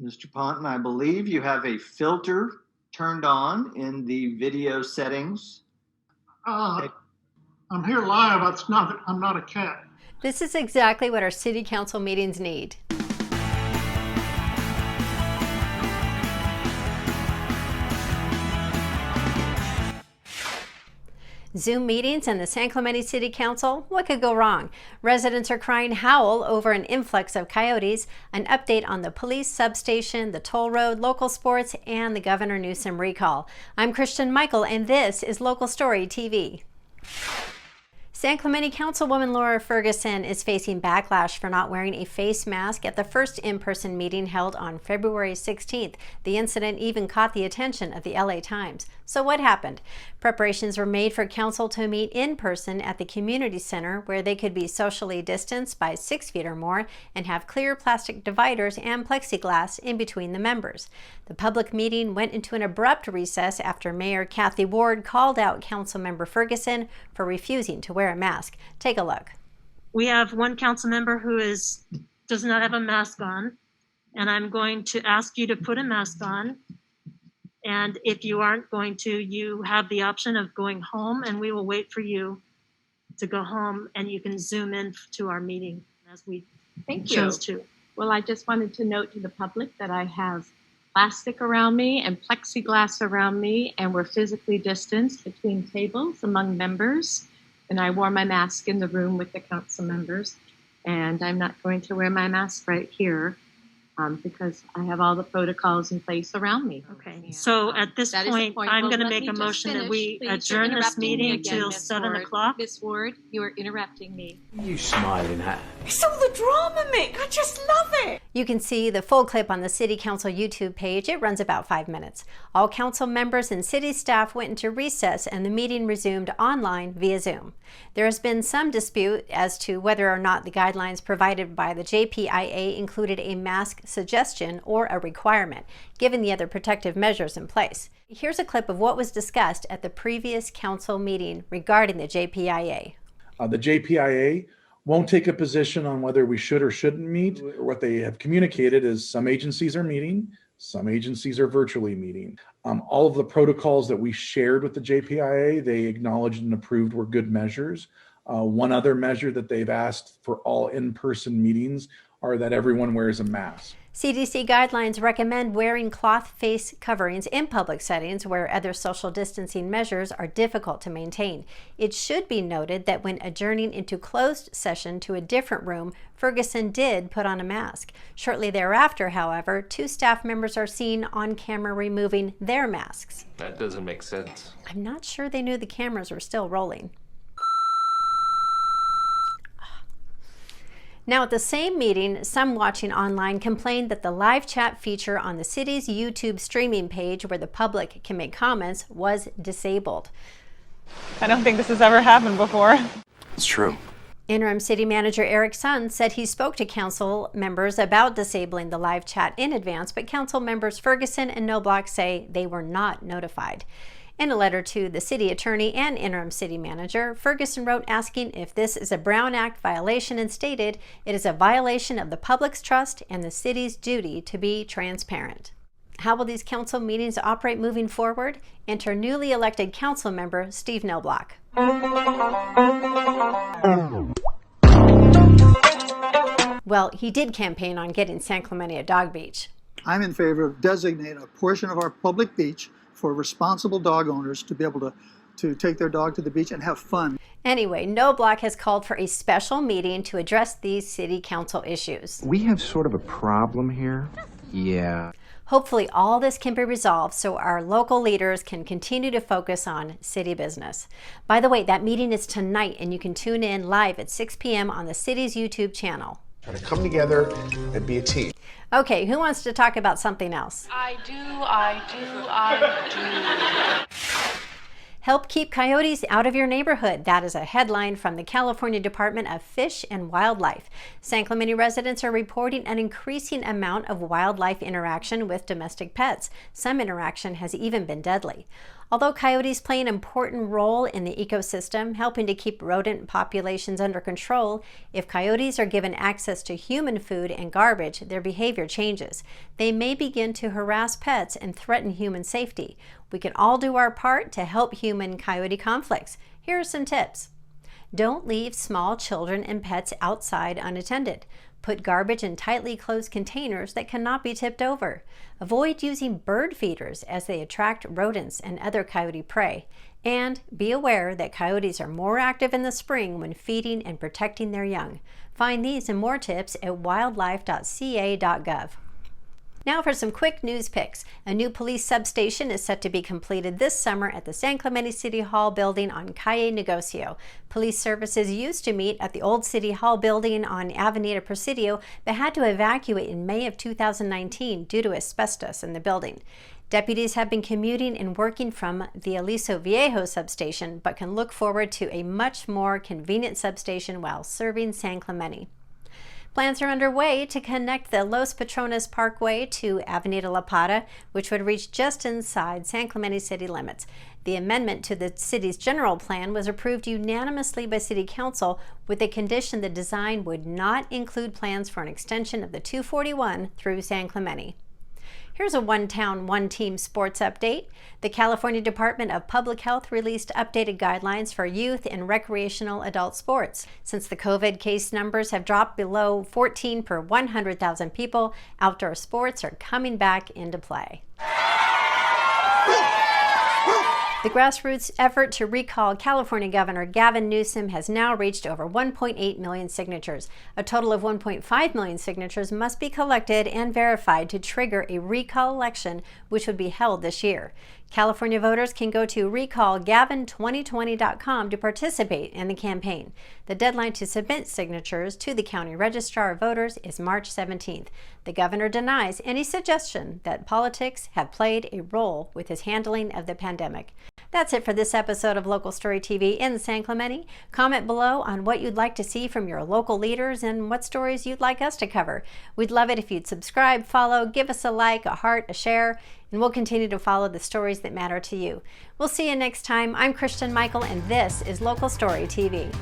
Mr. Ponton, I believe you have a filter turned on in the video settings. I'm here live. I'm not a cat. This is exactly what our city council meetings need. Zoom meetings and the San Clemente City Council, what could go wrong? Residents are crying howl over an influx of coyotes, an update on the police substation, the toll road, local sports, and the Governor Newsom recall. I'm Christian Michael, and this is Local Story TV. San Clemente Councilwoman Laura Ferguson is facing backlash for not wearing a face mask at the first in-person meeting held on February 16th. The incident even caught the attention of the LA Times. So what happened? Preparations were made for council to meet in person at the community center where they could be socially distanced by 6 feet or more and have clear plastic dividers and plexiglass in between the members. The public meeting went into an abrupt recess after Mayor Kathy Ward called out Councilmember Ferguson for refusing to wear a mask. Take a look. We have one council member who does not have a mask on, and I'm going to ask you to put a mask on. And if you aren't going to, you have the option of going home, and we will wait for you to go home, and you can zoom in to our meeting as we chose to. Well, I just wanted to note to the public that I have plastic around me and plexiglass around me, and we're physically distanced between tables among members. And I wore my mask in the room with the council members, and I'm not going to wear my mask right here because I have all the protocols in place around me. Okay, so at this point, I'm going to make a motion that we adjourn this meeting till 7 o'clock. Miss Ward, you are interrupting me. You smiling at? It's all the drama, Mick. I just love it. You can see the full clip on the City Council YouTube page. It runs about 5 minutes. All council members and city staff went into recess and the meeting resumed online via Zoom. There has been some dispute as to whether or not the guidelines provided by the JPIA included a mask suggestion or a requirement, given the other protective measures in place. Here's a clip of what was discussed at the previous council meeting regarding the JPIA. The JPIA won't take a position on whether we should or shouldn't meet. What they have communicated is some agencies are meeting, some agencies are virtually meeting. All of the protocols that we shared with the JPIA, they acknowledged and approved were good measures. One other measure that they've asked for all in-person meetings are that everyone wears a mask. CDC guidelines recommend wearing cloth face coverings in public settings where other social distancing measures are difficult to maintain. It should be noted that when adjourning into closed session to a different room, Ferguson did put on a mask. Shortly thereafter, however, 2 staff members are seen on camera removing their masks. That doesn't make sense. I'm not sure they knew the cameras were still rolling. Now, at the same meeting, some watching online complained that the live chat feature on the city's YouTube streaming page where the public can make comments was disabled. I don't think this has ever happened before. It's true. Interim City Manager Eric Sun said he spoke to council members about disabling the live chat in advance, but council members Ferguson and Knobloch say they were not notified. In a letter to the city attorney and interim city manager, Ferguson wrote asking if this is a Brown Act violation and stated it is a violation of the public's trust and the city's duty to be transparent. How will these council meetings operate moving forward? Enter newly elected council member Steve Knobloch. Well, he did campaign on getting San Clemente a dog beach. I'm in favor of designating a portion of our public beach for responsible dog owners to be able to take their dog to the beach and have fun. Anyway, Knobloch has called for a special meeting to address these city council issues. We have sort of a problem here. Yeah. Hopefully all this can be resolved so our local leaders can continue to focus on city business. By the way, that meeting is tonight and you can tune in live at 6 p.m. on the city's YouTube channel. Try to come together and be a team. Okay, who wants to talk about something else? I do. Help keep coyotes out of your neighborhood. That is a headline from the California Department of Fish and Wildlife. San Clemente residents are reporting an increasing amount of wildlife interaction with domestic pets. Some interaction has even been deadly. Although coyotes play an important role in the ecosystem, helping to keep rodent populations under control, if coyotes are given access to human food and garbage, their behavior changes. They may begin to harass pets and threaten human safety. We can all do our part to help human-coyote conflicts. Here are some tips. Don't leave small children and pets outside unattended. Put garbage in tightly closed containers that cannot be tipped over. Avoid using bird feeders as they attract rodents and other coyote prey. And be aware that coyotes are more active in the spring when feeding and protecting their young. Find these and more tips at wildlife.ca.gov. Now for some quick news picks. A new police substation is set to be completed this summer at the San Clemente City Hall building on Calle Negocio. Police services used to meet at the old City Hall building on Avenida Presidio, but had to evacuate in May of 2019 due to asbestos in the building. Deputies have been commuting and working from the Aliso Viejo substation, but can look forward to a much more convenient substation while serving San Clemente. Plans are underway to connect the Los Patrones Parkway to Avenida La Plata, which would reach just inside San Clemente city limits. The amendment to the city's general plan was approved unanimously by City Council with the condition the design would not include plans for an extension of the 241 through San Clemente. Here's a one-town, one-team sports update. The California Department of Public Health released updated guidelines for youth and recreational adult sports. Since the COVID case numbers have dropped below 14 per 100,000 people, outdoor sports are coming back into play. The grassroots effort to recall California Governor Gavin Newsom has now reached over 1.8 million signatures. A total of 1.5 million signatures must be collected and verified to trigger a recall election, which would be held this year. California voters can go to recallgavin2020.com to participate in the campaign. The deadline to submit signatures to the County Registrar of Voters is March 17th. The governor denies any suggestion that politics have played a role with his handling of the pandemic. That's it for this episode of Local Story TV in San Clemente. Comment below on what you'd like to see from your local leaders and what stories you'd like us to cover. We'd love it if you'd subscribe, follow, give us a like, a heart, a share, and we'll continue to follow the stories that matter to you. We'll see you next time. I'm Kristen Michael, and this is Local Story TV.